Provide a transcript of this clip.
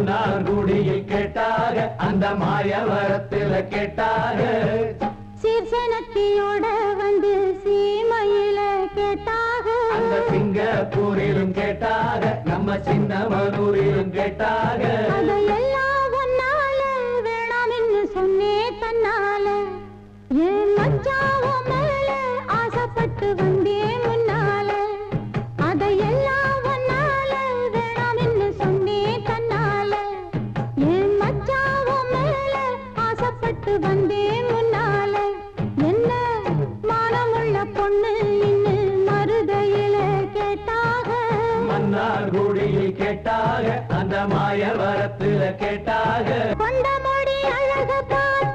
மன்னார்குடியில் கேட்டாக அந்த மாயவரத்தில் கேட்டாக சீர்சனத்தியோட வந்து சீமையில கேட்டாக அந்த சிங்கப்பூரிலும் கேட்டாக நம்ம சின்னமனூரிலும் கேட்டாக அதையெல்லாம் ஒன்னால வேணாம் என்று சொன்னே தன்னால என் மச்சாவோ மேல ஆசைப்பட்டு வந்தே முன்னால அதையெல்லாம் ஒன்னால வேணாம் என்று சொன்னே தன்னால என் மச்சாவோ மேல ஆசைப்பட்டு வந்தே முன்னால என்ன மானமுள்ள பொண்ணு இன்னும் மருதையில கேட்டாக மன்னார்குடியில் கேட்டாக அந்த மாயவரத்தில் கேட்டாக கொண்ட மொழி அழக பாரு